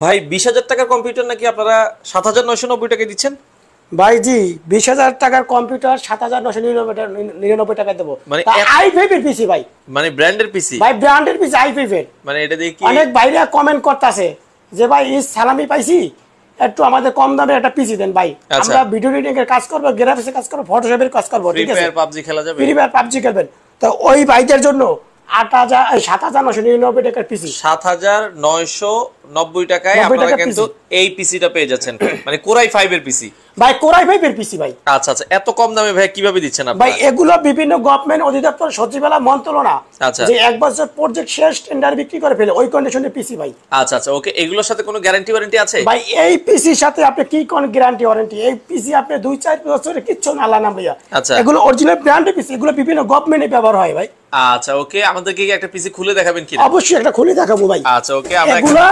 ভাই 20,000 টাকার কম্পিউটার নাকি আপনারা 7,990 টাকায় দিচ্ছেন? ভাই জি 20,000 টাকার কম্পিউটার 7,999 টাকা দেবো। মানে i5 এর পিসি ভাই, মানে ব্র্যান্ডের পিসি, ভাই ব্র্যান্ডের পিসি i5 এর। মানে এটা দিয়ে কি অনেক ভাইরা কমেন্ট করতেছে যে ভাই এই সালামি পাইছি, একটু আমাদের কম দামে একটা পিসি দেন ভাই। আমরা ভিডিও এডিটিং এর কাজ করব, গ্রাফিক্সের কাজ করব, ফটোশপের কাজ করব, ঠিক আছে? ফ্রি ফায়ার পাবজি খেলা যাবে? ফ্রি ফায়ার পাবজি খেলবেন তো ওই ভাইদের জন্য 7,999 টাকার পিসি, 7,990 টাকায় আপনারা কিন্তু এই পিসিটা পেয়ে যাচ্ছেন। মানে কোরাই 5 এর পিসি ভাই, কোরাই 5 এর পিসি ভাই। আচ্ছা আচ্ছা, এত কম দামে ভাই কিভাবে দিচ্ছেন আপনারা? ভাই এগুলো বিভিন্ন গভর্নমেন্ট অধিদপ্তর সচিবালয় মন্ত্রণা আচ্ছা, যে এক বছর প্রজেক্ট শেষ টেন্ডার বিক্রি করে ফেলে ওই কন্ডিশনে পিসি ভাই। আচ্ছা আচ্ছা, ওকে। এগুলোর সাথে কোনো গ্যারান্টি ওয়ারেন্টি আছে ভাই? এই পিসির সাথে আপনি কি কোন গ্যারান্টি ওয়ারেন্টি? এই পিসি আপনি 2-4 বছরে কিচ্ছু না আল্লাহ না ভাইয়া। আচ্ছা, এগুলো অরিজিনাল ব্র্যান্ডের পিসি, এগুলো বিভিন্ন গভর্নমেন্টে ব্যবহার হয় ভাই। আচ্ছা ওকে, আমাদেরকে কি একটা পিসি খুলে দেখাবেন কি? অবশ্যই একটা খুলে দেখাবো ভাই। আচ্ছা ওকে, আমরা এগুলো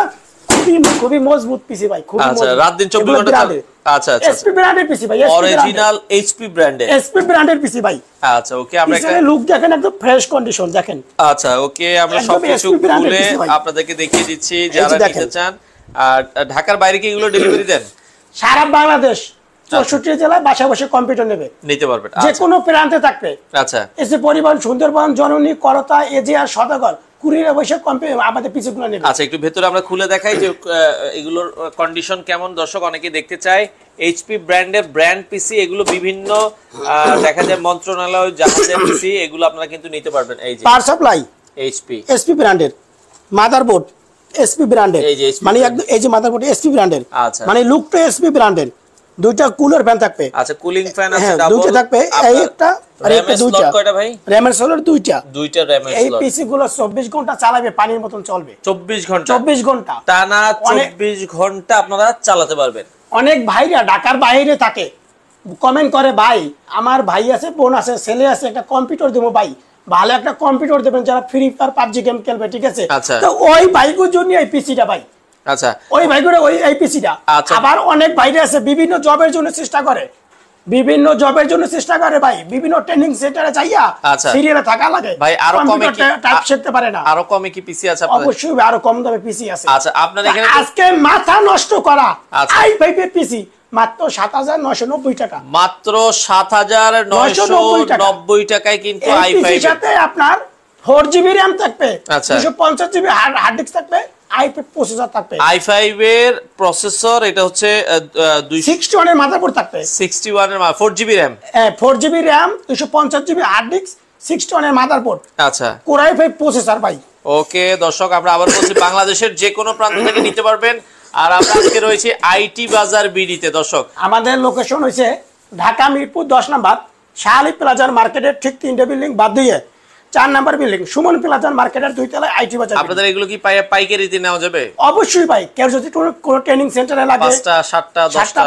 খুবই মজবুত পিসি ভাই, খুবই আচ্ছা, মজবুত। রাত দিন 24 ঘন্টা চলে। আচ্ছা আচ্ছা, এসপি ব্র্যান্ডের পিসি ভাই, অরিজিনাল এইচপি ব্র্যান্ডের, এসপি ব্র্যান্ডের পিসি ভাই। আচ্ছা ওকে, আমরা একটা লুক দেখেন, একদম ফ্রেশ কন্ডিশন দেখেন। আচ্ছা ওকে, আমরা সবকিছু খুলে আপনাদেরকে দেখিয়ে দিচ্ছি যারা নিতে চান। আর ঢাকার বাইরে কি এগুলো ডেলিভারি দেন? সারা বাংলাদেশ 64 জেলায় বাসা বসে কম্পিউটার নেবে, নিতে পারবেন যে কোনো প্রান্তে থাকবে। আচ্ছা, এসে পরিবহন, সুন্দরবন, জননী, করতা, এজিআর, সদাগর, কুরিয়ারে বসে আমাদের পিসিগুলো নেবে। আচ্ছা, একটু ভেতরে আমরা খুলে দেখাই যে এগুলোর কন্ডিশন কেমন। দর্শক অনেকে দেখতে চায় এইচপি ব্র্যান্ডের ব্র্যান্ড পিসি, এগুলো বিভিন্ন দেখা যায় মন্ত্রণালয় জাহাজের পিসি, এগুলো আপনারা কিন্তু নিতে পারবেন। এই যে পাওয়ার সাপ্লাই এসপি ব্র্যান্ডের, মাদারবোর্ড এসপি ব্র্যান্ডের, মানে একদম এই যে মাদারবোর্ড এসপি ব্র্যান্ডের, আচ্ছা, মানে লুকটা এসপি ব্র্যান্ডের। দুইটা কুলার ফ্যান থাকবে। আচ্ছা, কুলিং ফ্যান আছে ডাবল, দুইটা থাকবে, এই একটা আর একটা দুইটা। কয়টা ভাই? র‍্যামের স্লট দুইটা র‍্যামের স্লট। এই পিসি গুলো 24 ঘন্টা চালাবে, পানির মতন চলবে। 24 ঘন্টা? 24 ঘন্টা টানা 24 ঘন্টা আপনারা চালাতে পারবেন। অনেক ভাইরা ঢাকার বাইরে থাকে, কমেন্ট করে ভাই আমার ভাই আছে, বোন আছে, ছেলে আছে, একটা কম্পিউটার দেবো ভাই, ভালো একটা কম্পিউটার দেবেন যারা ফ্রি ফায়ার পাবজি গেম খেলবে, ঠিক আছে? তো ওই ভাইগুলোর জন্য এই পিসিটা ভাই। আচ্ছা, ওই ভাইগুলো ওই এই পিসিটা। আবার অনেক ভাইরা আছে বিভিন্ন জবের জন্য চেষ্টা করে, ভাই, বিভিন্ন ট্রেনিং সেন্টারে যাইয়া সিরিয়ালে থাকা লাগে ভাই। আরো কমে কি টাইপ শিখতে পারে না? আরো কমে কি পিসি আছে আপনাদের? অবশ্যই আরো কম দামে পিসি আছে। আচ্ছা, আপনার এখানে আজকে মাথা নষ্ট করা i5 এর পিসি মাত্র 7,990 টাকা, মাত্র 7,990 টাকায় কিন্তু i5 এর সাথে আপনার 4GB RAM থাকবে, 250GB হার্ড ডিস্ক থাকবে, i5 প্রসেসর থাকবে। i5 এর প্রসেসর, এটা হচ্ছে 261 এর মাদারবোর্ড থাকবে, 61 এর 4GB RAM, 4GB RAM, 250GB hard disk, 61 এর মাদারবোর্ড। আচ্ছা, Core i5 প্রসেসর ভাই। ওকে দর্শক, আমরা আবার বলছি বাংলাদেশের যে কোনো প্রান্ত থেকে নিতে পারবেন। আর আমরা আজকে রয়েছে আইটি বাজার বিডিতে। দর্শক আমাদের লোকেশন হইছে ঢাকা মিরপুর 10 নম্বর শাহালি প্লাজার মার্কেটের ঠিক 3টে বিল্ডিং বাদ দিয়ে 4 নম্বর বিল্ডিং সুমন প্লাজার মার্কেটের 2 তলায় আইটি বাজার। আপনাদের এগুলো কি পাইকারিতে নেওয়া যাবে? অবশ্যই ভাই, কেউ যদি কোনো ট্রেনিং সেন্টারে লাগে 5টা 7টা 10টা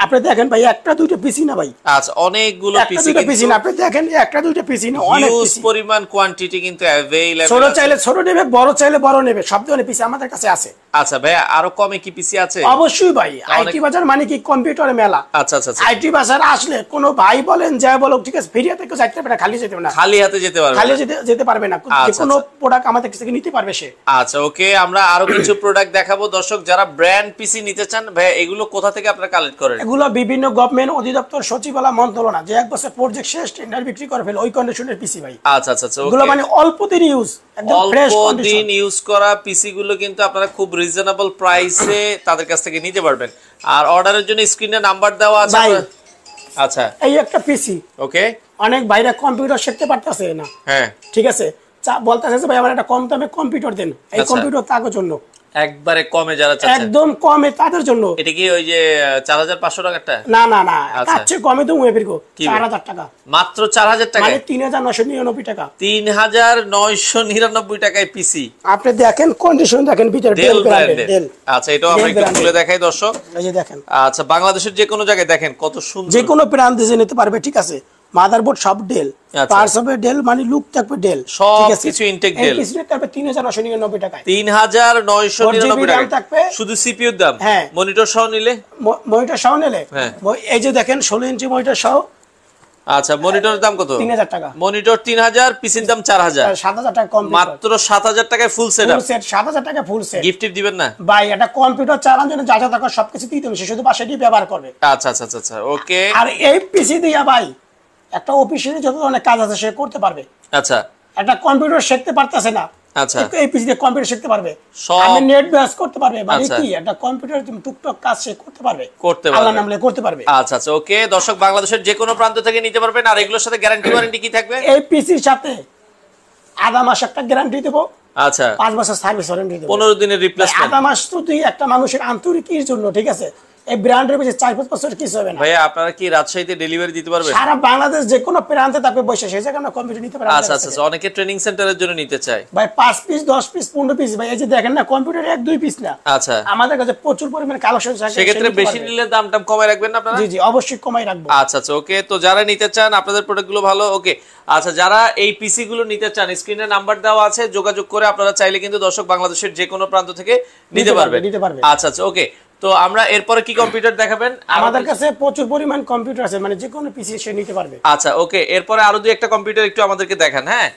আপনি দেখেন ভাই, একটা দুইটা পিসি না ভাই। আচ্ছা, অনেকগুলো পিসি না, আপনি দেখেন একটা দুইটা পিসি না, অনেক পিসি, পরিমাণ কোয়ান্টিটি কিন্তু अवेलेबल। ছোট চাইলে ছোট নেবে, বড় চাইলে বড় নেবে, সব ধরনের পিসি আমাদের কাছে আছে। আচ্ছা ভাই, আরো কমে কি পিসি আছে? অবশ্যই ভাই, আইটি বাজার মানে কি কম্পিউটারের মেলা। আচ্ছা আচ্ছা, আইটি বাজার আসলে কোনো ভাই বলেন যা বলো, ঠিক আছে, ফ্রি হাতে কেউ যাইতে পারে না, খালি যেতে পারবে না, খালি হাতে যেতে পারবে, খালি যেতে পারবে না, যে কোনো প্রোডাক্ট আমাদের কাছ থেকে নিতে পারবে সে। আচ্ছা ওকে, আমরা আরো কিছু প্রোডাক্ট দেখাবো। দর্শক যারা ব্র্যান্ড পিসি নিতে চান ভাই, এগুলো কোথা থেকে আপনারা কালেক্ট করেন? এগুলো বিভিন্ন গভর্নমেন্ট অধিদপ্তর সচিবালয় মন্ত্রণা যে এক বছর প্রজেক্ট শেষ টেন্ডার বিক্রি করে ফেলে ওই কন্ডিশনের পিসি ভাই। আচ্ছা আচ্ছা, এগুলো মানে অল্প দিন ইউজ, একদম ফ্রেশ কন্ডিশন, দিন ইউজ করা পিসি গুলো কিন্তু আপনারা খুব রিজনেবল প্রাইসে তাদের কাছ থেকে নিতে পারবেন। আর অর্ডারের জন্য স্ক্রিনে নাম্বার দেওয়া আছে। আচ্ছা, এই একটা পিসি, ওকে, অনেক ভাইরা কম্পিউটার শিখতে পারতেছে না, হ্যাঁ ঠিক আছে, বলতেছে ভাই আমার একটা কম দামে কম্পিউটার দেন, এই কম্পিউটার তার জন্য একবারে কমে যারা চাচ্ছে, একদম কমে তাদের জন্য। এটা কি ওই যে 4,500 টাকাটা? না না না, তার চেয়ে কমে তো ওয়েবিরগো 4,000 টাকা, মাত্র 4,000 টাকা, মানে 3,999 টাকা, 3,999 টাকায় পিসি। আপনি দেখেন কন্ডিশন, দেখেন ভিতরে ডেল ব্র্যান্ডের। আচ্ছা, এটাও আমরা একটু খুলে দেখাই দর্শক, এই যে দেখেন। আচ্ছা, বাংলাদেশের যে কোনো জায়গায় দেখেন কত সুন্দর, যে কোনো প্রান্ত থেকে নিতে পারবে, ঠিক আছে। মাদারবোর্ড সব ডেল, পার্টস হবে ডেল, মানে লুক থাকবে ডেল, সব কিছু ইনটেক ডেল। এই পিসিটা থাকবে 3,999 টাকায়, 3,999 টাকা থাকবে শুধু সিপিইউ দাম। মনিটর সহ নিলে, এই যে দেখেন 16 ইঞ্চি মনিটর সহ আচ্ছা মনিটরের দাম কত? 3000 টাকা। মনিটর 3000, পিসির দাম 4000। 7000 টাকা কম, মাত্র 7000 টাকায় ফুল সেটআপ। ফুল সেট 7000 টাকা ফুল সেট। গিফট দিবেন না ভাই? এটা কম্পিউটার চালানোর জন্য যা যা দরকার সবকিছু দিতে হবে, সে শুধু বাসায় ব্যবহার করবে। আচ্ছা আচ্ছা আচ্ছা ওকে। আর এই পিসি দিয়া ভাই একটা অফিসের যত ধরনের কাজ আছে সে করতে পারবে। আচ্ছা একটা কম্পিউটার শিখতে পারতেছে না, আচ্ছা এই পিসি দিয়ে কম্পিউটার শিখতে পারবে, সব আমি নেট ব্রাউজ করতে পারবে, মানে আচ্ছা। কি একটা কম্পিউটার তুমি টুকটাক কাজ সে করতে পারবে, করতে পারবে। আল্লাহর নামে করতে পারবে। আচ্ছা আচ্ছা ওকে। দর্শক বাংলাদেশের যে কোনো প্রান্ত থেকে নিতে পারবেন। আর এগুলোর সাথে গ্যারান্টি ওয়ারেন্টি কি থাকবে? এই পিসির সাথে আধা মাস একটা গ্যারান্টি দেব, আচ্ছা 5 বছর সার্ভিস ওয়ারেন্টি দেব, 15 দিনের রিপ্লেসমেন্ট। আধা মাস তো তুই একটা মানুষের আন্তরিকের জন্য, ঠিক আছে? এই ব্র্যান্ডের পিছে 4-5 বছর কিছু হবে না। ভাইয়া আপনারা কি রাজশাহীতে ডেলিভারি দিতে পারবেন? সারা বাংলাদেশ যে কোনো প্রান্তে থাকবে বসে সেই জায়গায় আমরা কম্পিউটার নিতে পারবো। আচ্ছা আচ্ছা অনেকে ট্রেনিং সেন্টারের জন্য নিতে চায় ভাই 5 পিস 10 পিস 15 পিস, ভাই এই যে দেখেন না কম্পিউটার 1-2 পিস না, আচ্ছা আমাদের কাছে প্রচুর পরিমাণে কালেকশন আছে। সেক্ষেত্রে বেশি নিলে দামটা কমায় রাখবেন না আপনারা? জি জি অবশ্যই কমাই রাখবো। আচ্ছা আচ্ছা ওকে। তো যারা নিতে চান আপনাদের প্রোডাক্টগুলো ভালো, ওকে। আচ্ছা যারা এই পিসি গুলো নিতে চান স্ক্রিনে নাম্বার দেওয়া আছে, যোগাযোগ করে আপনারা চাইলে কিন্তু দর্শক বাংলাদেশের যে কোনো প্রান্ত থেকে নিতে পারবেন। আচ্ছা আচ্ছা ওকে। তো আমরা এরপরে কি কম্পিউটার দেখাবেন? আমাদের কাছে প্রচুর পরিমাণ কম্পিউটার আছে, মানে যে কোনো পিসি সে নিতে পারবে। আচ্ছা ওকে। এরপরে আরো দুই একটা কম্পিউটার একটু আমাদেরকে দেখান। হ্যাঁ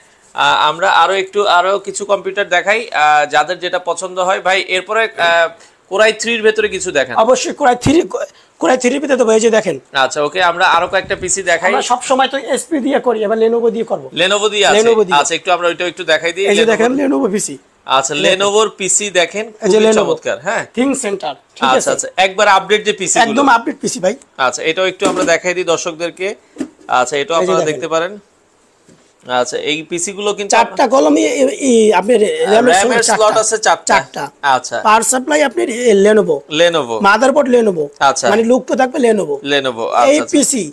আমরা আরো কিছু কম্পিউটার দেখাই যাদের যেটা পছন্দ হয়। ভাই এরপরে কোরাই 3 এর ভেতরে কিছু দেখান। অবশ্যই কোরাই 3 ভিতরে তো ভাই যে দেখেন। আচ্ছা ওকে। আমরা আরো কয়েকটা পিসি দেখাই। আমরা সব সময় তো এসপি দিয়ে করি, এবার লেনোভো দিয়ে করব। লেনোভো দিয়ে আছে। আচ্ছা একটু আমরা ওইটা একটু দেখাই দিই। এই যে দেখেন লেনোভো পিসি। আচ্ছা লেনোভোর পিসি দেখেন, খুবই চমৎকার। হ্যাঁ থিং সেন্টার, ঠিক আছে। আচ্ছা আচ্ছা একবার আপডেট যে পিসি গুলো, একদম আপডেট পিসি ভাই। আচ্ছা এটাও একটু আমরা দেখাই দিই দর্শকদেরকে। আচ্ছা এটাও আপনারা দেখতে পারেন। আচ্ছা এই পিসি গুলো কিন্তু 4টা কলমে আপনার র‍্যামের স্লট আছে 4টা। আচ্ছা পাওয়ার সাপ্লাই আপনার লেনোভো, মাদারবোর্ড লেনোভো, আচ্ছা মানে লুক তো থাকবে লেনোভো। এই আচ্ছা পিসি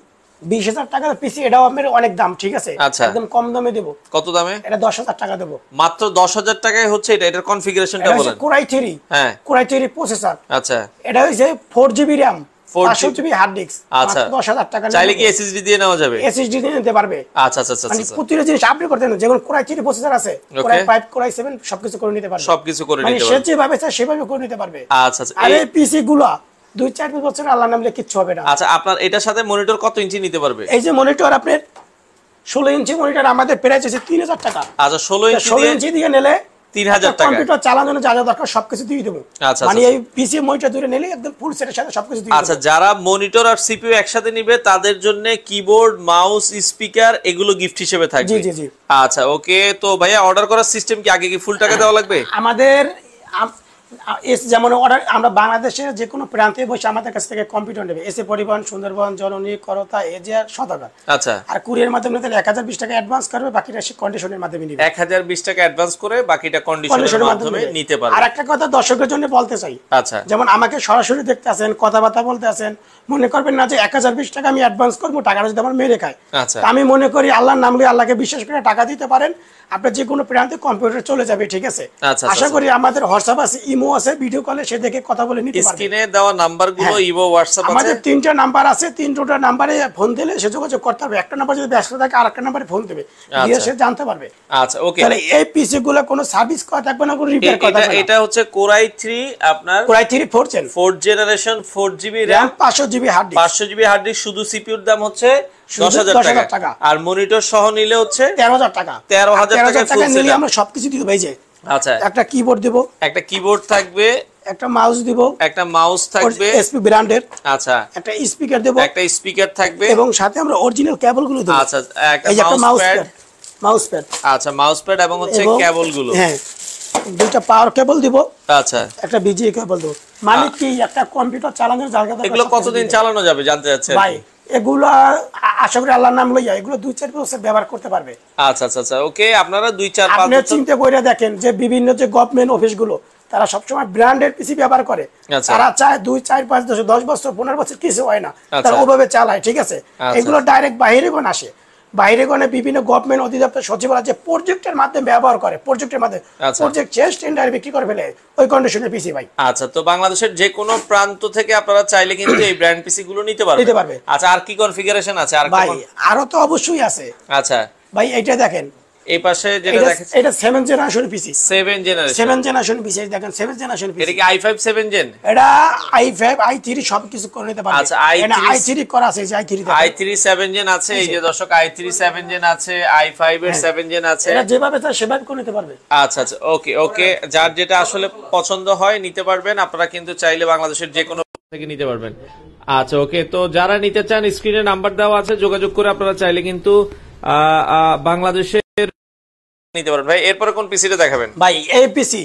20000 টাকার পিসি, এটাও আপনার অনেক দাম, ঠিক আছে? একদম কম দামে দেব। কত দামে? এটা 10000 টাকা দেব। মাত্র 10000 টাকায় হচ্ছে এটা। এটার কনফিগারেশনটা বলেন। কোরাই 3, হ্যাঁ কোরাই 3 প্রসেসর। আচ্ছা এটা হইছে 4GB RAM, 500GB hard disk. আচ্ছা 10000 টাকা। চাইলে কি এসএসডি দিয়ে নেওয়া যাবে? এসএসডি দিয়ে নিতে পারবে। আচ্ছা আচ্ছা আচ্ছা মানে প্রতিটা জিনিস আপডেট করতে না, যেমন কোরাই 3 প্রসেসর আছে, কোরাই 5, কোরাই 7 সবকিছু করে নিতে পারবে। সবকিছু করে মানে নিতে সে পারবে। যেভাবে চায় সেভাবে করে নিতে পারবে। আচ্ছা আচ্ছা আর এই পিসি গুলো 2-4 বছর আল্লাহর নামে কিচ্ছু হবে না। আচ্ছা আপনার এটার সাথে মনিটর কত ইঞ্চি নিতে পারবে? এই যে মনিটর আপনার 16 ইঞ্চি মনিটর আমাদের প্রাইস আছে 3000 টাকা। আচ্ছা 16 ইঞ্চি দিয়ে নিলে 3000 টাকা। কম্পিউটার চালানোর জন্য যা যা দরকার সবকিছু দিয়ে দেব। আচ্ছা মানে এই পিসি মনিটর ধরে নিলে একদম ফুল সেটের সাথে সবকিছু দিয়ে দেব। আচ্ছা যারা মনিটর আর সিপিইউ একসাথে নিবে তাদের জন্য কিবোর্ড, মাউস, স্পিকার এগুলো গিফট হিসেবে থাকবে। জি জি জি। আচ্ছা ওকে। তো ভাইয়া অর্ডার করার সিস্টেম কি আগে কি ফুল টাকা দেওয়া লাগবে? আমাদের যেমন অর্ডার, আমরা বাংলাদেশের যে কোনো প্রান্তে বসে আমাদের কাছ থেকে কম্পিউটার নেবে, এসে পরিবহন, সুন্দরবন, জননী, করতা, এজিআর, সদরঘাট। আচ্ছা আর কুরিয়ার মাধ্যমে নিলে 1020 টাকা অ্যাডভান্স করবে, বাকিটা সে কন্ডিশনের মাধ্যমে নিবে। 1020 টাকা অ্যাডভান্স করে বাকিটা কন্ডিশনের মাধ্যমে নিতে পারবে। আর একটা কথা দর্শকের জন্য বলতে চাই। আচ্ছা যেমন আমাকে সরাসরি দেখতে আছেন, কথাবার্তা বলতে আছেন, মনে করবেন না যে 1020 টাকা আমি অ্যাডভান্স করবো, টাকাটা যদি আমার মেরে খায়। আচ্ছা আমি মনে করি আল্লাহর নাম নিয়ে আল্লাহকে বিশ্বাস করে টাকা দিতে পারেন, আপনার যে কোনো প্রান্তে কম্পিউটার চলে যাবে, ঠিক আছে? আচ্ছা আশা করি আমাদের হোয়াটসঅ্যাপ আছে, ইমো আছে, ভিডিও কলে সে দেখে কথা বলে নিতে পারবে। স্ক্রিনে দেওয়া নাম্বারগুলো ইমো, হোয়াটসঅ্যাপ আছে। আমাদের 3টা নাম্বার আছে, 3টা নাম্বারে ফোন দিলে সে যোগাযোগ করতে হবে। একটা নাম্বার যদি ব্যস্ত থাকে আরেকটা নাম্বারে ফোন দেবে, দিয়ে সে জানতে পারবে। আচ্ছা ওকে। তাহলে এই পিসি গুলো কোনো সার্ভিস করা থাকবে না, কোনো রিপেয়ার করা থাকবে না। এটা হচ্ছে কোরাই 3 আপনার core i 3 4th generation 4GB RAM, 500GB hard disk. 500GB hard disk. শুধু সিপিইউর দাম হচ্ছে 10000 টাকা। আর মনিটর সহ নিলে হচ্ছে 13000 টাকা। 13000 টাকা নিলে আমরা সবকিছু দিব। ভাই যে আচ্ছা একটা কিবোর্ড দেব, একটা কিবোর্ড থাকবে, একটা মাউস দিব, একটা মাউস থাকবে এসপি ব্র্যান্ডের। আচ্ছা একটা স্পিকার দেব, একটা স্পিকার থাকবে, এবং সাথে আমরা অরিজিনাল কেবল গুলো দেব। আচ্ছা একটা মাউস প্যাড। আচ্ছা মাউস প্যাড এবং হচ্ছে কেবল গুলো। হ্যাঁ 2টা পাওয়ার কেবল দিব। আচ্ছা একটা বিজিএ কেবল দেব। মানে কি একটা কম্পিউটার চালানোর জায়গা। এগুলো কতদিন চালানো যাবে জানতে চাচ্ছেন? ভাই এগুলো আশা করি আল্লাহর নাম লইয়া এগুলো 2-4 বছর ব্যবহার করতে পারবে। আচ্ছা আচ্ছা আচ্ছা ওকে। আপনারা 2-4-5 আপনি চিন্তা করে দেখেন যে বিভিন্ন যে গভর্নমেন্ট অফিস গুলো তারা সবসময় ব্র্যান্ডের পিসি ব্যবহার করে। তারা চায় 2-4-5-10 বছর 15 বছর কিছু হয় না, তারা ওভাবে চালায়, ঠিক আছে? এগুলো ডাইরেক্ট বাইরে কোন আসে, বাইরে কোনে বিভিন্ন গভর্নমেন্ট অধিদপ্তর সচিবরা যে প্রজেক্টের মাধ্যমে ব্যবহার করে, প্রজেক্টের মাধ্যমে প্রজেক্ট চেঞ্জ টেন্ডার বিক্রি করে ফেলে ওই কন্ডিশনের পিসি ভাই। আচ্ছা তো বাংলাদেশের যে কোনো প্রান্ত থেকে আপনারা চাইলে কিন্তু এই ব্র্যান্ড পিসি গুলো নিতে পারবে। আচ্ছা আর কি কনফিগারেশন আছে? আর ভাই আরো তো অবশ্যই আছে। আচ্ছা ভাই এইটা দেখেন, এই পাশে যেটা দেখাচ্ছি এটা 7 জেনারেশন পিসি, 7 জেনারেশন, 7 জেনারেশন পিসি দেখেন, 7 জেনারেশন পিসি। এটা কি i5 7 জেন? এটা i5 i3 সবকিছু করে নিতে পারবে। আচ্ছা, i3 করা আছে, যে i3 দেখেন, i3 7 জেন আছে, এই যে দর্শক i3 7 জেন আছে, i5 এর 7 জেন আছে। এটা যেভাবে চাই সেভাবে করে নিতে পারবে। আচ্ছা আচ্ছা, ওকে ওকে, যার যেটা আসলে পছন্দ হয় নিতে পারবেন আপনারা, কিন্তু চাইলে বাংলাদেশের যে কোনো থেকে নিতে পারবেন। আচ্ছা ওকে, তো যারা নিতে চান স্ক্রিনে নাম্বার দেওয়া আছে, যোগাযোগ করে আপনারা চাইলে কিন্তু বাংলাদেশের নিতে পারবেন। ভাই এরপরে কোন পিসিটা দেখাবেন? ভাই এই পিসি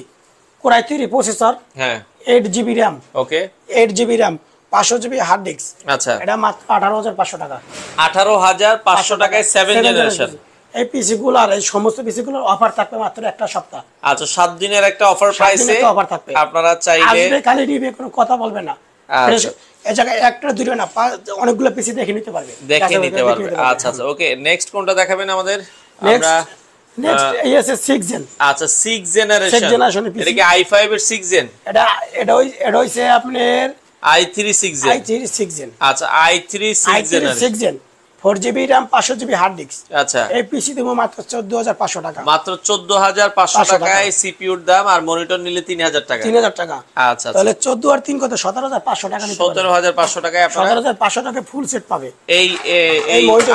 Core i3 প্রসেসর, হ্যাঁ 8GB RAM, okay 8GB RAM, 500GB hard disk. আচ্ছা, এটা মাত্র 18,500 টাকা। 18,500 টাকায় 7 জেনারেশন। এই পিসি গুলোর, এই সমস্ত পিসি গুলোর অফার থাকবে মাত্র একটা সপ্তাহ। আচ্ছা, 7 দিনের একটা অফার প্রাইসে অফার থাকবে, আপনারা চাইলে আসবে, খালি নিবে, কোনো কথা বলবে না। আচ্ছা, এই জায়গায় একটা দুটো না, অনেকগুলো পিসি দেখে নিতে পারবে, দেখে নিতে পারবে। আচ্ছা আচ্ছা, ওকে নেক্সট কোনটা দেখাবেন আমাদের? আমরা নেক্সট এই আছে 6 জেন। আচ্ছা 6 জেনারেশন, এটা কি i5 এর 6 জেন? এটা হইছে আপনার i3 6 জেন। i3 6 gen. আচ্ছা i3 6 gen, 4GB RAM, 500GB hard disk. আচ্ছা, এই পিসি দেবো মাত্র 14,500 টাকা। মাত্র 14,500 টাকায় সিপিইউর দাম, আর মনিটর নিলে 3,000 টাকা। 3,000 টাকা। আচ্ছা, তাহলে 14 আর 3 কত? 17,500 টাকা নিতে পারবে। 17,500 টাকায় আপনারা 17,500 টাকা ফুল সেট পাবে। এই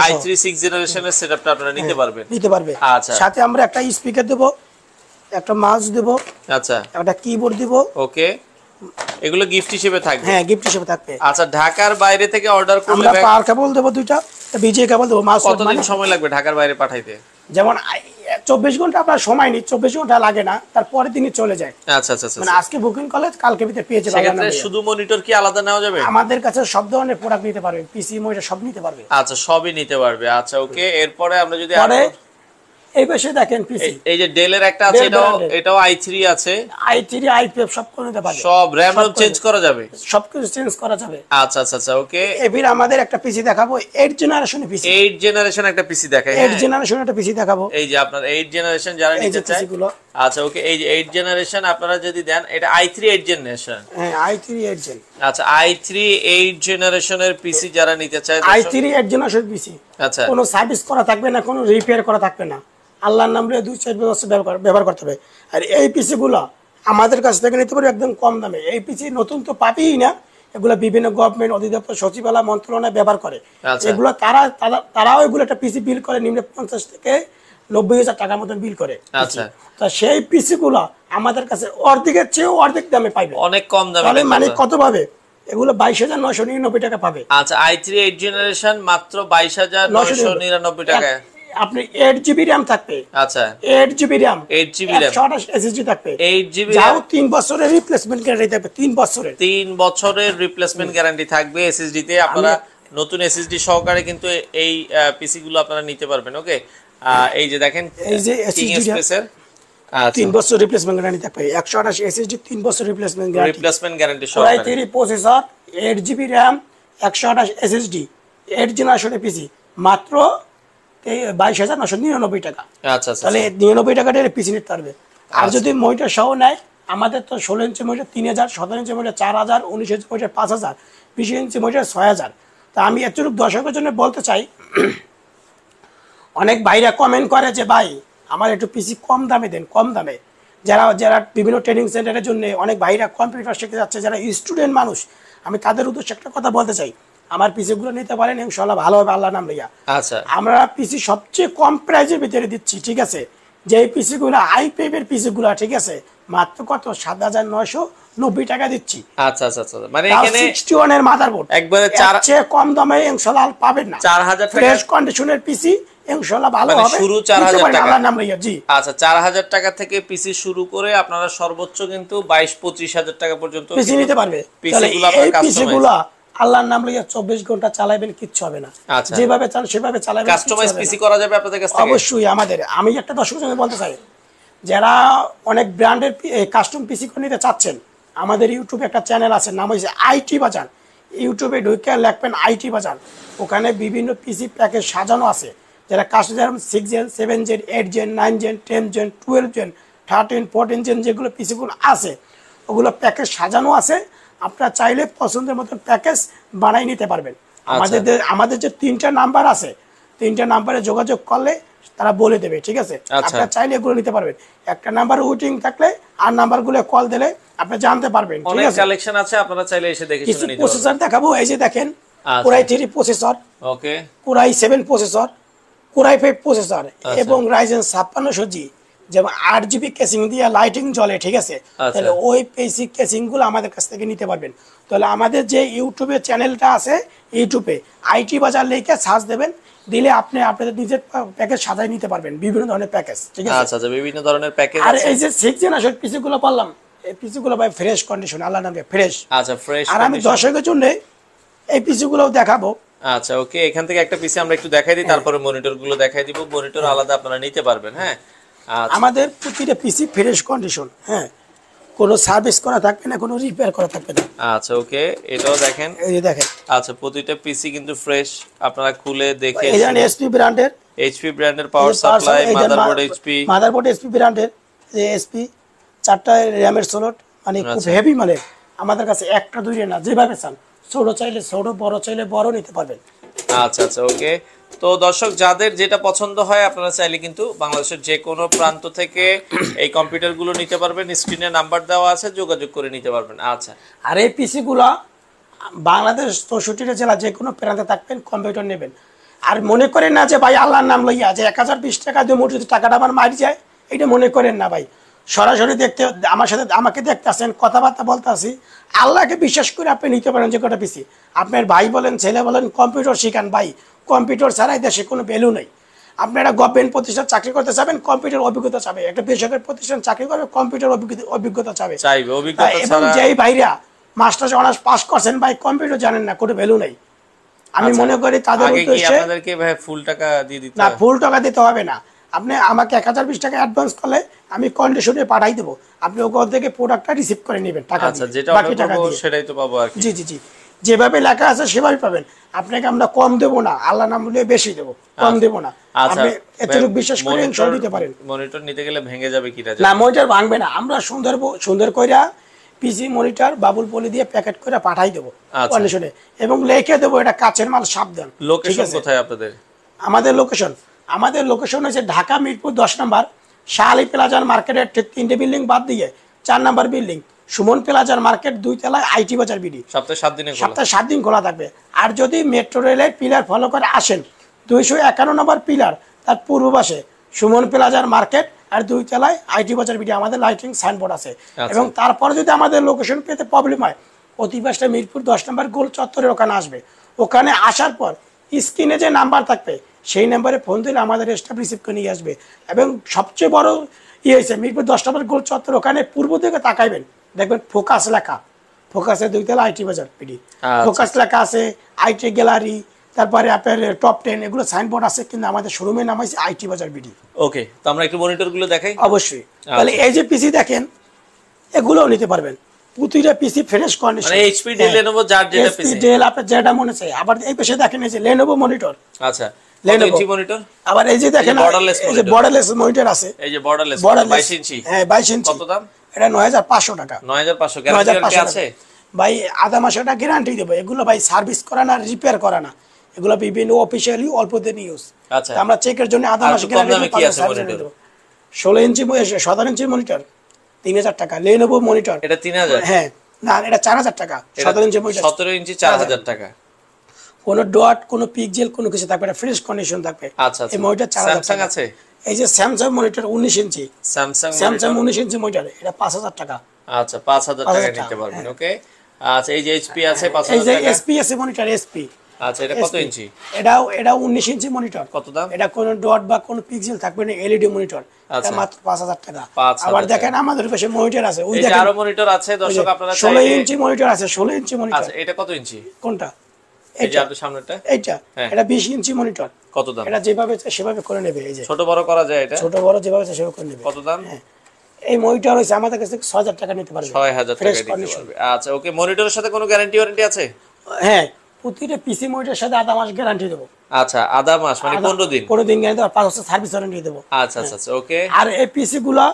i3 6 জেনারেশনের সেটআপটা আপনারা নিতে পারবেন। নিতে পারবে। আচ্ছা, সাথে আমরা একটা স্পিকার দেব, একটা মাউস দেব, আচ্ছা একটা কিবোর্ড দেব। ওকে, এগুলো গিফট হিসেবে থাকবে? হ্যাঁ, গিফট হিসেবে থাকবে। আচ্ছা, ঢাকার বাইরে থেকে অর্ডার করলে আমরা পাওয়ার কেবল দেব দুইটা, বিজে কেবল দেব। মাউস কতদিন সময় লাগবে ঢাকার বাইরে পাঠাইতে? যেমন 24 ঘন্টা আপনার সময় নেই, 24 ঘন্টা লাগে না, তারপরের দিনই চলে যায়। আচ্ছা আচ্ছা আচ্ছা, মানে আজকে বুকিং করলে কালকে ভিতরে পেয়ে যাবে। সেক্ষেত্রে শুধু মনিটর কি আলাদা নেওয়া যাবে? আমাদের কাছে সব ধরনের প্রোডাক্ট নিতে পারবে, পিসি মনিটর সব নিতে পারবে। আচ্ছা, সবই নিতে পারবে। আচ্ছা ওকে, এরপরে আমরা যদি এই পাশে দেখেন পিসি, এই যে ডেলের একটা আছে, এটাও i3 আছে, i3 i5 সব করে নিতে পারবে। সব র‍্যাম রম চেঞ্জ করা যাবে, সবকিছু চেঞ্জ করা যাবে। আচ্ছা আচ্ছা আচ্ছা, ওকে। এবার আমাদের একটা পিসি দেখাবো, 8 জেনারেশনের পিসি। 8 জেনারেশন একটা পিসি দেখাই। 8 জেনারেশন একটা পিসি দেখাবো, এই যে আপনার 8 জেনারেশন যারা নিতে চায়। আচ্ছা ওকে, এই যে 8 জেনারেশন আপনারা যদি দেন, এটা i3 8 জেনারেশন। হ্যাঁ, i3 8 জেন। আচ্ছা, i3 8 জেনারেশনের পিসি যারা নিতে চায়, i3 8 জেনারেশন পিসি, আচ্ছা কোনো সার্ভিস করা থাকবে না, কোনো রিপেয়ার করা থাকবে না, আল্লাহর নাম নিয়ে 2-4 বছর ব্যবহার করতে হবে। আর এই পিসি গুলো আমাদের কাছ থেকে নিতে পারবে একদম কম দামে। এই পিসি নতুন তো পাবেই না, এগুলো বিভিন্ন গভর্নমেন্ট অধিদপ্তর, সচিবালয়, মন্ত্রণালয় ব্যবহার করে। এগুলো তারাও এগুলো একটা পিসি বিল করে, নিম্নে 50 থেকে 90,000 টাকার মতন বিল করে। আচ্ছা, তো সেই পিসি গুলো আমাদের কাছে অর্ধেকের চেয়েও অর্ধেক দামে পাইবে, অনেক কম দামে। মানে কত পাবে? এগুলো 22,999 টাকা পাবে। আচ্ছা, i3 8 জেনারেশন মাত্র 22,999 টাকা। আপনি 8GB RAM থাকবে। আচ্ছা, 8GB RAM, 8GB RAM, 128 SSD থাকবে। 8GB যাও 3 বছরের রিপ্লেসমেন্ট গ্যারান্টি থাকবে, 3 বছরের। 3 বছরের রিপ্লেসমেন্ট গ্যারান্টি থাকবে এসএসডি তে। আপনারা নতুন এসএসডি সহকারে কিন্তু এই পিসি গুলো আপনারা নিতে পারবেন। ওকে, এই যে দেখেন, এই যে কিং এক্সপ্রেসের 3 বছর রিপ্লেসমেন্ট গ্যারান্টি থাকবে, 128 SSD 3 বছর রিপ্লেসমেন্ট গ্যারান্টি সহকারে। i3 processor, 8GB RAM, 128 SSD, 8 জেনারেশনের পিসি, মাত্র 22,999 টাকা। আচ্ছা আচ্ছা, তাহলে 99 টাকা দিয়ে পিসি নিতে পারবে। আর যদি মনিটর সহ নেয়, আমাদের তো 16 inch monitor 3,000, 17 inch monitor 4,000, 19 inch monitor 5,000, 20 inch monitor 6,000। তা আমি এতটুকু দর্শকের জন্য বলতে চাই, অনেক ভাইরা কমেন্ট করে যে ভাই আমার একটু পিসি কম দামে দেন, কম দামে। যারা বিভিন্ন ট্রেনিং সেন্টারের জন্য অনেক ভাইরা কম্পিউটার শিখতে যাচ্ছে, যারা স্টুডেন্ট মানুষ, আমি তাদের উদ্দেশ্যে একটা কথা বলতে চাই, আমার পিসি গুলো নিতে পারেন, ইনশাআল্লাহ ভালো হবে, আল্লাহর নাম লইয়া। আচ্ছা, আমরা পিসি সবচেয়ে কম প্রাইসের ভিতরে দিচ্ছি, ঠিক আছে? যে পিসি গুলো i5 এর পিসি গুলো, ঠিক আছে, মাত্র কত 7,990 টাকা দিচ্ছি। আচ্ছা আচ্ছা আচ্ছা, মানে এখানে 61 এর মাদারবোর্ড একবারে চেয়ে কম দামে ইনশাআল্লাহ পাবেন না। 4,000 টাকা ফ্রেশ কন্ডিশনের পিসি ইনশাআল্লাহ ভালো মানে হবে, শুরু 4,000 টাকা, আল্লাহর নাম লইয়া। জি, আচ্ছা, 4,000 টাকা থেকে পিসি শুরু করে আপনারা সর্বোচ্চ কিন্তু 22-25,000 টাকা পর্যন্ত পিসি নিতে পারবে। পিসি গুলো আপনারা কাস্টমাইজ, আল্লাহর নাম লইয়া 24 ঘন্টা চালাবেন, কিচ্ছু হবে না। যেভাবে চান সেভাবে চালাবেন, কাস্টমাইজ পিসি করা যাবে আপনাদের কাছ থেকে অবশ্যই। আমি একটা দর্শকের জন্য বলতে চাই, যারা অনেক ব্র্যান্ডের কাস্টম পিসি করে নিতে চাচ্ছেন, আমাদের ইউটিউবে একটা চ্যানেল আছে, নাম হয়েছে আইটি বাজার। ইউটিউবে ঢুকে লিখবেন আইটি বাজার, ওখানে বিভিন্ন পিসি প্যাকেজ সাজানো আছে। যারা customer 6 gen, 7 gen, 8 gen, 9 gen, 10 gen, 12 gen, 13, 14 gen যেগুলো পিসিগুলো আছে, ওগুলো প্যাকেজ সাজানো আছে। আপনারা চাইলে পছন্দের মতন প্যাকেজ বানাই নিতে পারবেন। আমাদের যে 3টা নাম্বার আছে, 3টা নাম্বারে যোগাযোগ করলে তারা বলে দেবে, ঠিক আছে? আপনারা চাইলে এগুলো নিতে পারবেন। একটা নাম্বার ওয়েটিং থাকলে আর নাম্বারগুলো কল দিলে আপনি জানতে পারবেন, ঠিক অনেক আছে? কালেকশন আছে, আপনারা চাইলে এসে দেখে শুনে নিতে পারবেন। প্রসেসর দেখাবো, এই যে দেখেন কোরাই 3 প্রসেসর, ওকে, কোরাই 7 প্রসেসর, কোরাই 5 প্রসেসর এবং রাইজেন 5600G, যেমন 8GB কেসিং দিয়ে লাইটিং জ্বলে, ঠিক আছে? তাহলে ওই বেসিক কেসিং গুলো আমাদের কাছ থেকে নিতে পারবেন। তাহলে আমাদের যে ইউটিউবে চ্যানেলটা আছে, ইউটিউবে আইটি বাজার লিখে সার্চ দেবেন, দিলে আপনি আপনাদের নিজের প্যাকেজ সাজায় নিতে পারবেন, বিভিন্ন ধরনের প্যাকেজ, ঠিক আছে? আচ্ছা, বিভিন্ন ধরনের প্যাকেজ আর এই যে 6 জেনারেশন পিসি গুলো বললাম, এই পিসি গুলো ভাই ফ্রেশ কন্ডিশন, আল্লাহ নামে ফ্রেশ। আচ্ছা, ফ্রেশ। আর আমি দর্শকের জন্য এই পিসি গুলো দেখাবো। আচ্ছা, ওকে, এখান থেকে একটা পিসি আমরা একটু দেখাই দিই, তারপরে মনিটর গুলো দেখাই দিব। মনিটর আলাদা আপনারা নিতে পারবেন। হ্যাঁ, আমাদের প্রতিটা পিসি ফ্রেশ কন্ডিশন, হ্যাঁ, কোনো সার্ভিস করা থাকবে না, কোনো রিপেয়ার করা থাকবে না। আচ্ছা, ওকে, এটাও দেখেন, এই যে দেখেন। আচ্ছা, প্রতিটা পিসি কিন্তু ফ্রেশ, আপনারা খুলে দেখে। এই জানেন এসপি ব্র্যান্ডের, এইচপি ব্র্যান্ডের power supply, motherboard HP, motherboard HP ব্র্যান্ডের, যে এসপি 4টা র‍্যামের স্লট, মানে খুব হেভি মানের। আমাদের কাছে একটা দুইটা না, যেভাবে চান, ছোট চাইলে ছোট, বড় চাইলে বড় নিতে পারবেন। আচ্ছা, আচ্ছা, ওকে। তো দর্শক, যাদের যেটা পছন্দ হয় আপনারা চাইলে কিন্তু বাংলাদেশের যে কোনো প্রান্ত থেকে এই কম্পিউটারগুলো নিতে পারবেন। স্ক্রিনে নাম্বার দেওয়া আছে, যোগাযোগ করে নিতে পারবেন। আচ্ছা, আর এই পিসি গুলা বাংলাদেশ 64টা জেলা যে কোনো প্রান্তে থাকবেন, কম্পিউটার নেবেন। আর মনে করেন না যে ভাই আল্লাহর নাম লইয়া যে 1020 টাকা দিয়ে মোট টাকাটা আমার মারি যায়, এটা মনে করেন না ভাই। সরাসরি দেখতে, আমার সাথে আমাকে দেখতে আসেন, কথাবার্তা বলতে আসি, আল্লাহকে বিশ্বাস করে আপনি নিতে পারেন যে কটা পিসি। আপনার ভাই বলেন, ছেলে বলেন, কম্পিউটার শিখান ভাই। কম্পিউটার ছাড়াই দেশে কোনো ভ্যালু নেই। আপনারা গভর্নমেন্ট প্রতিষ্ঠান চাকরি করতে চাবেন, কম্পিউটার অভিজ্ঞতা চাবে। একটা বেসরকারি প্রতিষ্ঠান চাকরি করবে, কম্পিউটার অভিজ্ঞতা চাবে। এবং যেই ভাইরা মাস্টার্স অনার্স পাস করছেন ভাই, কম্পিউটার জানেন না, কোনো ভ্যালু নেই। আমি মনে করি তাদের উদ্দেশ্যে আপনাদেরকে ভাই ফুল টাকা দিয়ে দিতে না, ফুল টাকা দিতে হবে না। আপনি আমাকে 1020 টাকা অ্যাডভান্স করলে আমি কন্ডিশনে পাঠাই দেবো, আপনি ওখান থেকে প্রোডাক্টটা রিসিভ করে নেবেন টাকা দিয়ে। আচ্ছা, যেটা বাকি টাকা দিয়ে সেটাই তো পাবো আর কি। জি জি জি, যেভাবে লেখা আছে সেভাবে পাবেন। আপনাকে আমরা কম দেবো না, আল্লাহ নাম বলে বেশি দেবো, কম দেবো না। আপনি এতটুকু বিশ্বাস করে ইনশাআল্লাহ দিতে পারেন। মনিটর নিতে গেলে ভেঙে যাবে কি না, মনিটর ভাঙবে না। আমরা সুন্দর কইরা পিসি মনিটর বাবুল পলি দিয়ে প্যাকেট করে পাঠাই দেবো কন্ডিশনে, এবং লিখে দেবো এটা কাচের মাল, সাবধান। লোকেশন কোথায় আপনাদের? আমাদের লোকেশন হচ্ছে ঢাকা মিরপুর 10 নম্বর শাহ আলী প্লাজার মার্কেটের ঠিক 3টে বিল্ডিং বাদ দিয়ে 4 নম্বর বিল্ডিং সুমন প্লাজার মার্কেট 2 তলায় আইটি বাজার বিডি। সপ্তাহে 7 দিন খোলা থাকবে। আর যদি মেট্রো রেলের পিলার ফলো করে আসেন, 251 নম্বর পিলার, তার পূর্ব পাশে সুমন প্লাজার মার্কেট আর 2 তলায় আইটি বাজার বিডি, আমাদের লাইটিং সাইনবোর্ড আছে। এবং তারপরে যদি আমাদের লোকেশন পেতে প্রবলেম হয়, অতি পাশে মিরপুর 10 নম্বর গোল চত্বরের ওখানে আসবে। ওখানে আসার পর স্ক্রিনে যে নাম্বার থাকবে সেই নাম্বারে ফোন দিলে আমাদের স্টাফ রিসিভ করে নিয়ে আসবে। এবং সবচেয়ে বড় হয়েছে মিরপুর 10 নম্বর গোল চত্বর, ওখানে পূর্ব দিকে তাকাইবেন, দেখবেন ফোকাস লেখা, ফোকাসের 2 তলা আইটি বাজার বিডি, ফোকাস লেখা আছে, আইটি গ্যালারি, তারপরে আপনার টপ 10 এগুলো সাইনবোর্ড আছে, কিন্তু আমাদের শোরুমের নাম হচ্ছে আইটি বাজার বিডি। ওকে, তো আমরা একটু মনিটর গুলো দেখাই। অবশ্যই। তাহলে এই যে পিসি দেখেন, এগুলোও নিতে পারবেন। প্রতিটা পিসি ফ্রেশ কন্ডিশন, মানে এইচপি ডেল লেনোভো যার যেটা পিসি ডেল আপনার যেটা মনে চাই। আবার এই পাশে দেখেন এই যে লেনোভো মনিটর। আচ্ছা, লেনোভো মনিটর। আবার এই যে দেখেন এই যে বর্ডারলেস মনিটর আছে, এই যে বর্ডারলেস 22 ইঞ্চি। হ্যাঁ 22 ইঞ্চি। কত দাম? এটা 9500 টাকা। 9500 গ্যারান্টি আছে ভাই, আধা মাসের গ্যারান্টি দেব। এগুলো ভাই সার্ভিস করা না, রিপেয়ার করা না, এগুলো বিভিন্ন অফিশিয়ালি অল্প দিন ইউজ। আচ্ছা, আমরা চেকের জন্য আধা মাস গ্যারান্টি কি আছে মনিটর? 16 ইঞ্চি 17 ইঞ্চি মনিটর 3000 টাকা। লেনোভো মনিটর এটা 3000? হ্যাঁ, না এটা 4000 টাকা। 17 ইঞ্চি মনিটর 17 ইঞ্চি 4000 টাকা। কোনো ডট, কোনো পিক্সেল, কোনো কিছু থাকবে না, ফ্রেশ কন্ডিশন থাকবে। আচ্ছা, এই মনিটর 4000 স্যামসাং আছে। এই যে স্যামসাং মনিটর 19 ইঞ্চি, স্যামসাং 19 ইঞ্চি মনিটর, এটা 5000 টাকা। আচ্ছা, 5000 টাকা নিতে পারবেন। ওকে, আচ্ছা, এই যে এইচপি আছে 5000 টাকা। এই যে এসপি আছে মনিটর, এসপি। আচ্ছা, এটা কত ইঞ্চি? এটা 19 ইঞ্চি মনিটর। কত দাম? এটা কোনো ডট বা কোনো পিক্সেল থাকবে না, এলইডি মনিটর। এটা মাত্র 5000 টাকা। আবার দেখেন আমাদের পাশে মনিটর আছে, ওই দেখেন আরো মনিটর আছে দর্শক, আপনারা 16 ইঞ্চি মনিটর আছে, 16 ইঞ্চি মনিটর। আচ্ছা, এটা কত ইঞ্চি? কোনটা? এই যে আপনার সামনেটা, এইটা। এটা 20 ইঞ্চি মনিটর। কত দাম? এটা যেভাবে সেভাবে করে নেবে। এই যে ছোট বড় করা যায়, এটা ছোট বড় যেভাবে সেভাবে করে নেবে। কত দাম? এই মনিটর হইছে আমাদের কাছে 6000 টাকা নিতে পারবে। 6000 টাকা দিতে পারবে। আচ্ছা, ওকে, মনিটরের সাথে কোনো গ্যারান্টি ওয়ারেন্টি আছে? হ্যাঁ, প্রতিটা পিসি মনিটরের সাথে আধা মাস গ্যারান্টি দেব। আচ্ছা, আধা মাস মানে 15 দিন? 15 দিন গ্যারান্টি, 5 বছর সার্ভিস ওয়ারেন্টি দেব। আচ্ছা আচ্ছা, ওকে। আর এই পিসি গুলো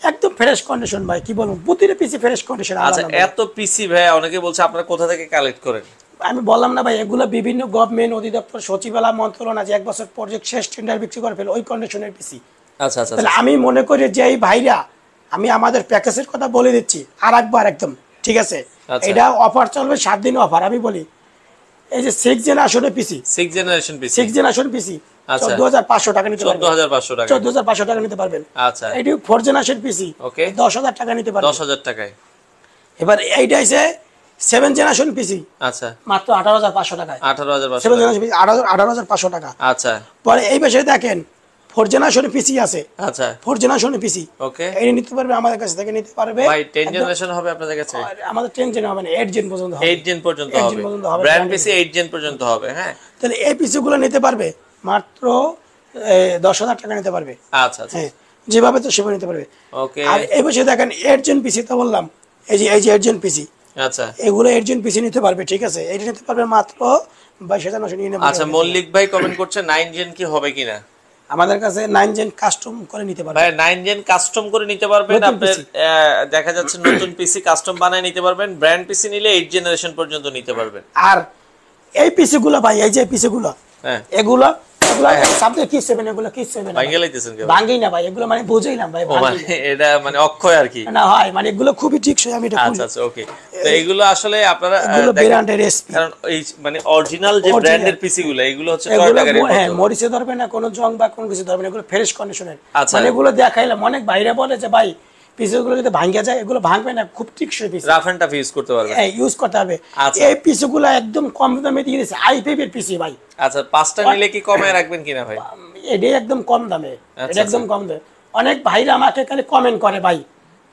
একদম ফ্রেশ কন্ডিশন ভাই, কি বলবো, প্রতিটা পিসি ফ্রেশ কন্ডিশন। আচ্ছা, এত পিসি ভাই অনেকে বলছে আপনারা কোথা থেকে কালেক্ট করেন? আমি বললাম না ভাই, এগুলো বিভিন্ন গভর্নমেন্ট অধিদপ্তর সচিবালয় মন্ত্রণালয় যে 1 বছর প্রজেক্ট শেষ টেন্ডার বিক্রি করে ফেলে ওই কন্ডিশনের পিসি। আচ্ছা আচ্ছা তাহলে আমি মনে করি যে এই ভাইরা, আমি আমাদের প্যাকেজের কথা বলে দিচ্ছি আর একবার একদম ঠিক আছে। এটা অফার চলবে 7 দিন অফার। আমি বলি এই যে 6 জেনারেশনের পিসি, 6 জেনারেশন পিসি 14500 টাকা নিতে পারবেন, 14500 টাকা নিতে পারবেন। আচ্ছা, এটি 4 জেনারেশন পিসি, ওকে 10000 টাকা নিতে পারবেন, 10000 টাকায়। এবার এইটা আছে 7 জেনারেশন পিসি, আচ্ছা মাত্র 18500 টাকায়, 18500 7 জেনারেশন পিসি 18500 টাকা। আচ্ছা, পরে এই পাশে দেখেন 4 জেনারেশন পিসি আছে। আচ্ছা, 4 জেনারেশন পিসি, ওকে, এই নিতে পারবে আমাদের কাছ থেকে, নিতে পারবে ভাই 10 জেনারেশন হবে আপনাদের কাছে? আমাদের 10 জেন হবে না, 8 জেন পর্যন্ত হবে, 8 জেন পর্যন্ত হবে, ব্র্যান্ড পিসি 8 জেন পর্যন্ত হবে। হ্যাঁ, তাহলে এই পিসি গুলো নিতে পারবে মাত্র 10000 টাকা নিতে পারবে। আচ্ছা আচ্ছা, হ্যাঁ, যেভাবে তো সেভাবে নিতে পারবে, ওকে। আর এই পাশে দেখেন 8 জেন পিসি, তো বললাম এই যে 8 জেন পিসি, আচ্ছা, এগুলো 8 জেন পিসি নিতে পারবে, ঠিক আছে। এটা নিতে পারবে মাত্র 22999। আচ্ছা, মল্লিক ভাই কমেন্ট করছে 9 জেন কি হবে কিনা। আমাদের কাছে 9 জেন কাস্টম করে নিতে পারবে, ভাই 9 জেন কাস্টম করে নিতে পারবেন। আপনার দেখা যাচ্ছে নতুন পিসি কাস্টম বানায় নিতে পারবেন, ব্র্যান্ড পিসি নিলে 8 জেনারেশন পর্যন্ত নিতে পারবেন। আর এই পিসি গুলো ভাই, এই যে পিসি গুলো, হ্যাঁ এগুলো সাবজেক্ট কি 7, এগুলো কি 7 ভাঙে লাইতেছেন কেন? ভাঙি না ভাই, এগুলো মানে বুঝাইলাম ভাই, এটা মানে অক্ষয় আর কি না হয়, মানে এগুলো খুবই টিকসই। আমি এটা আচ্ছা আচ্ছা, ওকে। তো এগুলো আসলে আপনারা এগুলো ব্র্যান্ডের এসপি, কারণ এই মানে অরিজিনাল যে ব্র্যান্ডের পিসি গুলো, এগুলো হচ্ছে টয় টাকার। হ্যাঁ, মরিচে ধরবে না, কোনো জং বা কোনো কিছু ধরবে না, এগুলো ফ্রেশ কন্ডিশনের। মানে এগুলো দেখাইলাম, অনেক বাইরে বলে যে ভাই পিসগুলো যদি ভাঙা যায়, এগুলো ভাঙবে না, খুব টিকসই piece, rough and tough use করতে পারবে, হ্যাঁ ইউজ করতে হবে। এই পিসগুলো একদম কম দামে দিয়ে দিয়েছে, i5 এর পিসি ভাই। আচ্ছা, 5টা নিলে কি কমায় রাখবেন কিনা ভাই? এটা একদম কম দামে, এটা একদম কম দামে। অনেক ভাইরা আমাকে খালি কমেন্ট করে ভাই,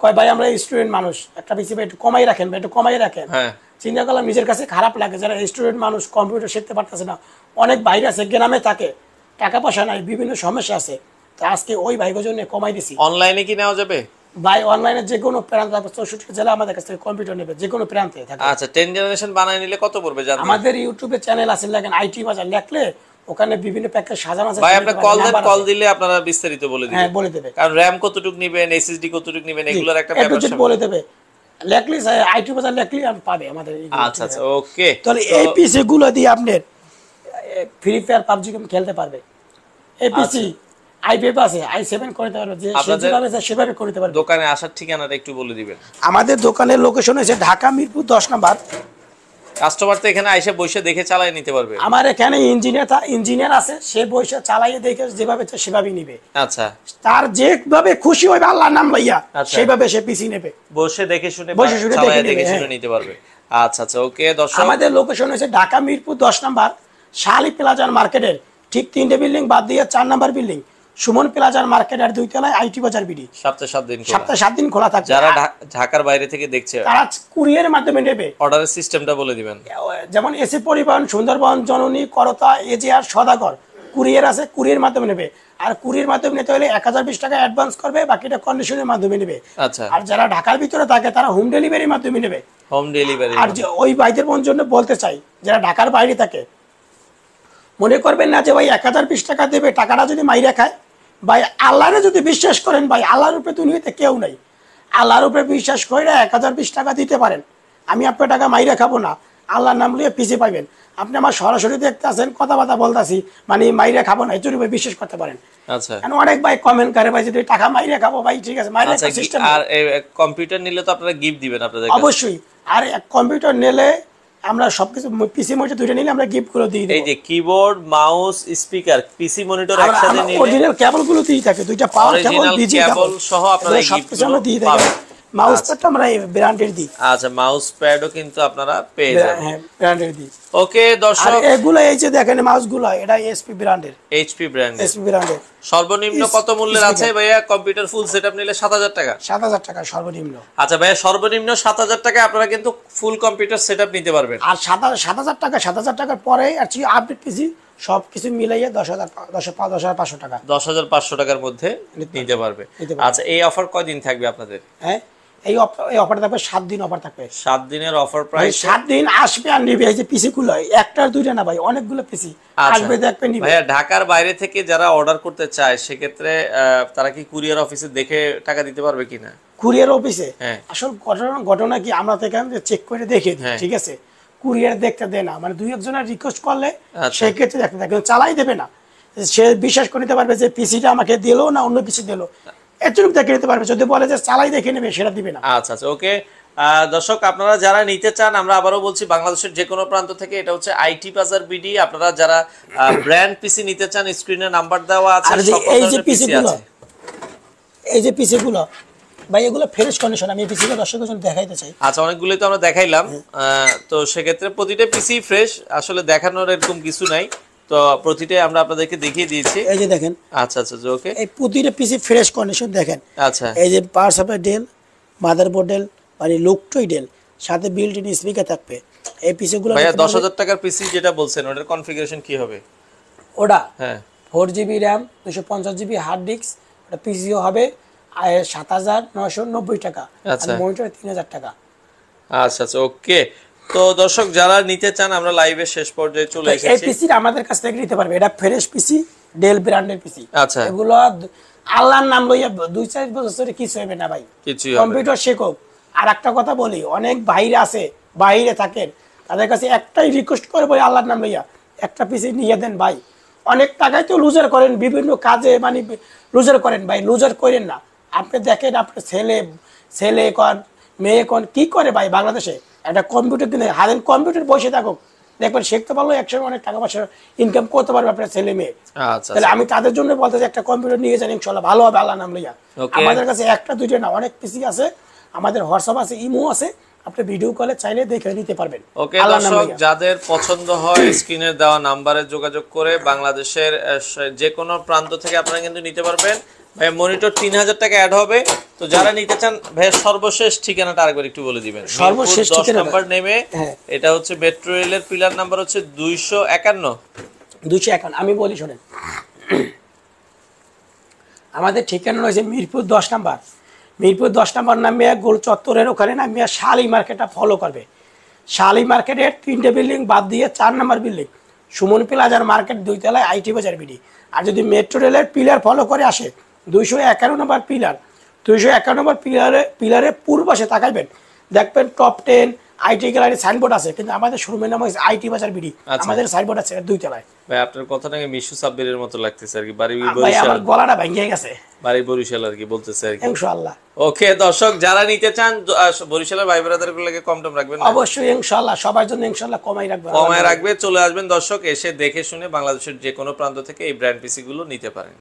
কয় ভাই আমরা স্টুডেন্ট মানুষ, একটা পিসি ভাই একটু কমাই রাখেন, ভাই একটু কমাই রাখেন। হ্যাঁ, চিন্তা করলাম নিজের কাছে খারাপ লাগে, যারা স্টুডেন্ট মানুষ কম্পিউটার শিখতে পারতেছে না, অনেক ভাইরা আছে গ্রামে থাকে, টাকা পয়সা নাই, বিভিন্ন সমস্যা আছে, তো আজকে ওই ভাইগোর জন্য কমাই দিছি। অনলাইনে কি নেওয়া যাবে ভাই? অনলাইনে যে কোনো প্রান্ত, 64 জেলা আমাদের কাছ থেকে কম্পিউটার নেবে, যে কোনো প্রান্তে থাকে। আচ্ছা, 10 জেনারেশন বানায় নিলে কত পড়বে জানেন? আমাদের ইউটিউবে চ্যানেল আছে, দেখেন আইটি বাজার লেখলে ওখানে বিভিন্ন প্যাকেজ সাজানো আছে। ভাই আপনি কল দেন, কল দিলে আপনারা বিস্তারিত বলে দিবেন। হ্যাঁ, বলে দেবে, কারণ র‍্যাম কতটুকু নেবেন, এসএসডি কতটুকু নেবেন, এগুলোর একটা ব্যাপার আছে, বলে দেবে। লেখলি আইটি বাজার লেখলি আর পাবে আমাদের। আচ্ছা আচ্ছা, ওকে। তাহলে এই পিসি গুলো দিয়ে আপনি ফ্রি ফায়ার পাবজি গেম খেলতে পারবে। এই পিসি i5 আছে, i7 করতে পারবে, যে যেভাবে সেভাবে করতে পারবে। দোকানে আসার ঠিকানাটা একটু বলে দিবেন। আমাদের দোকানের লোকেশন হচ্ছে ঢাকা মিরপুর 10 নম্বর। কাস্টমার তো এখানে এসে বসে দেখে চালিয়ে নিতে পারবে। আমার এখানে ইঞ্জিনিয়ার আছে, সে বসে চালিয়ে দেখে যেভাবে সেভাবেই নিবে। আচ্ছা, তার যেভাবে খুশি হবে আল্লাহর নাম লইয়া সেভাবে সে পিসি নেবে, বসে দেখে শুনে দেখে শুনে নিতে পারবে। আচ্ছা আচ্ছা, ওকে। দর্শক, আমাদের লোকেশন হচ্ছে ঢাকা মিরপুর 10 নম্বর, শালি প্লাজার মার্কেটের ঠিক 3টে বিল্ডিং বাদ দিয়ে 4 নম্বর বিল্ডিং, সুমন প্লাজার মার্কেটের 2 তলায় আইটি বাজার বিডি। সপ্তাহে 7 দিন খোলা থাকে। যারা ঢাকার বাইরে থেকে দেখছে তারা কুরিয়ারের মাধ্যমে নেবে। অর্ডারের সিস্টেমটা বলে দিবেন। যেমন এসি পরিবহন, সুন্দরবন, জননী, করতা, এজিআর, সদাগর কুরিয়ার আছে, কুরিয়ার মাধ্যমে নেবে। আর কুরিয়ার মাধ্যমে নিতে হলে 1020 টাকা অ্যাডভান্স করবে, বাকিটা কন্ডিশনের মাধ্যমে নেবে। আচ্ছা, আর যারা ঢাকার ভিতরে থাকে তারা হোম ডেলিভারির মাধ্যমে নেবে। Home delivery. আর যে ওই ভাইদের জন্য বলতে চাই, যারা ঢাকার বাইরে থাকে, মনে করবেন না যে ভাই 1020 টাকা দেবে, টাকাটা যদি মাইরা খায়। ভাই আল্লাহরে যদি বিশ্বাস করেন, ভাই আল্লাহর উপরে দুনিয়াতে কেউ নাই, আল্লাহর উপরে বিশ্বাস করে 1020 টাকা দিতে পারেন। আমি আপনার টাকা মাইরা খাবো না, আল্লাহর নাম লিয়ে পিছিয়ে পাইবেন। আপনি আমার সরাসরি দেখতে আসেন, কথাবার্তা বলতেছি, মানে মাইরা খাবো না, এর উপরে বিশ্বাস করতে পারেন। আচ্ছা, অনেক ভাই কমেন্ট করে ভাই যদি টাকা মাইরা খাবো, ভাই ঠিক আছে, মাইরা সিস্টেম। আর কম্পিউটার নিলে তো আপনারা গিফট দিবেন আপনাদের? অবশ্যই। আর কম্পিউটার নিলে আমরা সবকিছু, পিসি মনিটর দুইটা নিলে আমরা গিফট গুলো দিয়ে দেব। এই যে কিবোর্ড, মাউস, স্পিকার, পিসি মনিটর একসাথে নিলে অরিজিনাল কেবল গুলো দিয়ে থাকে, দুইটা পাওয়ার কেবল, বিজি কেবল সহ আপনারা গিফট গুলো দিয়ে দেব। মাউস প্যাডটা আমরা ব্র্যান্ডের দিই। আচ্ছা, মাউস প্যাডও কিন্তু আপনারা পেয়ে যাবেন। হ্যাঁ, ব্র্যান্ডের দিই। ওকে দর্শক, আর এগুলো এই যে দেখেন মাউস গুলো, এটা এসপি ব্র্যান্ডের। এইচপি ব্র্যান্ডের। এসপি ব্র্যান্ডের। সর্বনিম্ন কত মূল্যের আছে ভাইয়া? কম্পিউটার ফুল সেটআপ নিলে 7000 টাকা। 7000 টাকা সর্বনিম্ন। আচ্ছা ভাইয়া, সর্বনিম্ন 7000 টাকায় আপনারা কিন্তু ফুল কম্পিউটার সেটআপ নিতে পারবেন। আর 7000 টাকার পরে আর কি আপডেট পিসি সবকিছু মিলাইয়া 10500 টাকা, 10500 টাকার মধ্যে নিতে পারবে। আচ্ছা, এই অফার কয়দিন থাকবে আপনাদের? হ্যাঁ, এই অফার থাকবে 7 দিন অফার থাকবে। 7 দিনের অফার প্রাইস। 7 দিন আসবে আর নিবে। এই যে পিসি গুলো একটা দুইটা না ভাই, অনেকগুলো পিসি আসবে, দেখবে নিবে। ভাইয়া, ঢাকার বাইরে থেকে যারা অর্ডার করতে চায় সেক্ষেত্রে তারা কি কুরিয়ার অফিসে দেখে টাকা দিতে পারবে কিনা? কুরিয়ার অফিসে আসল ঘটনা কি, আমরা তো এখানে চেক করে দেখে দিই, ঠিক আছে। কুরিয়ার দেখতে দেয় না, মানে দুই একজনের রিকোয়েস্ট করলে সেই ক্ষেত্রে দেখতে দেয়, কিন্তু চালাই দেবে না। সে বিশ্বাস করে নিতে পারবে যে পিসিটা আমাকে দিলো না অন্য পিসি দিলো, এটুকু দেখে নিতে পারবে। যদি বলে যে চালাই দেখে নেবে, সেটা দিবে না। আচ্ছা আচ্ছা, ওকে। দর্শক আপনারা যারা নিতে চান, আমরা আবারও বলছি বাংলাদেশের যে কোনো প্রান্ত থেকে, এটা হচ্ছে আইটি বাজার বিডি। আপনারা যারা ব্র্যান্ড পিসি নিতে চান, স্ক্রিনে নাম্বার দেওয়া আছে। এই যে পিসি গুলো, এই যে পিসি গুলো ভাই, এগুলো ফ্রেশ কন্ডিশন। আমি এই পিসি গুলো দর্শকের জন্য দেখাইতে চাই। আচ্ছা, অনেকগুলোই তো আমরা দেখাইলাম। তো সেক্ষেত্রে প্রতিটা পিসি ফ্রেশ, আসলে দেখানোর এরকম কিছু নাই, তো প্রতিটাই আমরা আপনাদেরকে দেখিয়ে দিয়েছি। এই যে দেখেন। আচ্ছা আচ্ছা, ওকে। এই প্রতিটা পিসি ফ্রেশ কন্ডিশন দেখেন। আচ্ছা, এই যে power supply Dell, motherboard Dell, মানে লুকটই ডেল, সাথে বিল্ট ইন স্পিকার থাকবে। এই পিসি গুলো ভাইয়া 10,000 টাকার পিসি যেটা বলছেন, ওটার কনফিগারেশন কি হবে? ওটা হ্যাঁ 4GB RAM 250GB hard disk, ওটা পিসিও হবে 7,990 টাকা, আর মনিটর 3,000 টাকা। আচ্ছা আচ্ছা, ওকে। তো দর্শক যারা নিতে চান, আমরা লাইভের শেষ পর্যায়ে চলে এসেছি। এই পিসি আমাদের কাছ থেকে নিতে পারবে, এটা ফ্রেশ পিসি, ডেল ব্র্যান্ডের পিসি। আচ্ছা, এগুলো আল্লাহর নাম লইয়া 2-4 বছর ধরে কিছু হবে না ভাই, কিছু কম্পিউটার শেখো। আর একটা কথা বলি, অনেক বাইরে আছে, বাইরে থাকেন, তাদের কাছে একটাই রিকোয়েস্ট করে ভাই, আল্লাহর নাম লইয়া একটা পিসি নিয়ে দেন ভাই। অনেক টাকায় তো লুজার করেন বিভিন্ন কাজে, মানে লুজার করেন ভাই, লুজার করেন না। আপনি দেখেন আপনার ছেলে কোন মেয়ে কোন কি করে ভাই, বাংলাদেশে একটা কম্পিউটার কিনে হাতের কম্পিউটার বসে থাকুক, দেখবেন শিখতে পারলো, একসঙ্গে অনেক টাকা পয়সা ইনকাম করতে পারবে আপনার ছেলে মেয়ে। তাহলে আমি তাদের জন্য বলতে চাই, একটা কম্পিউটার নিয়ে যান, ইনশাল্লাহ ভালো হবে আল্লাহ নাম লইয়া। আমাদের কাছে একটা দুইটা না, অনেক পিসি আছে, আমাদের হোয়াটসঅ্যাপ আছে, ইমো আছে, আপনি ভিডিও কলে চাইলে দেখে নিতে পারবেন। ওকে দর্শক, যাদের পছন্দ হয় স্ক্রিনে দেওয়া নাম্বারে যোগাযোগ করে বাংলাদেশের যে কোনো প্রান্ত থেকে আপনারা কিন্তু নিতে পারবেন। ভাই মনিটর 3,000 টাকা অ্যাড হবে। তো যারা নিতে চান ভাই, সর্বশেষ ঠিকানাটা আরেকবার একটু বলে দিবেন। সর্বশেষ 10 নাম্বার নেমে, এটা হচ্ছে মেট্রো রেলের পিলার নাম্বার হচ্ছে 251। আমি বলি শোনেন, আমাদের ঠিকানা রয়েছে মিরপুর 10 নাম্বার। মিরপুর 10 নাম্বার নামিয়ে গোল চত্বরের ওখানে নামিয়ে শালি মার্কেটটা ফলো করবে। শালি মার্কেটের 3টে বিল্ডিং বাদ দিয়ে 4 নাম্বার বিল্ডিং সুমন প্লাজার মার্কেট, 2 তলায় আইটি বাজার বিডি। আর যদি মেট্রো রেলের পিলার ফলো করে আসে, 251 নম্বর পিলার, 251 নম্বর পিলারে পূর্ব পাশে তাকাইবেন, দেখবেন টপ 10 আইটি গ্যালারি সাইনবোর্ড আছে, কিন্তু আমাদের শোরুমের নাম হচ্ছে আইটি বাজার বিডি। আমাদের সাইনবোর্ড আছে 2 তলায়। ভাই আপনার কথাটাকে মিশু সাব্বিরের মতো লাগতেছে আর কি, বাড়ি বরিশাল। ভাই আমার গলাটা ভেঙে গেছে, বাড়ি বরিশাল আর কি বলতেছে আর কি, ইনশাআল্লাহ। ওকে দর্শক, যারা নিতে চান বরিশালের ভাই ব্রাদারগুলোকে কম টম রাখবেন, অবশ্যই ইনশাআল্লাহ, সবার জন্য ইনশাআল্লাহ কমাই রাখবে। চলে আসবেন দর্শক, এসে দেখে শুনে বাংলাদেশের যে কোনো প্রান্ত থেকে এই ব্র্যান্ড পিসি গুলো নিতে পারেন।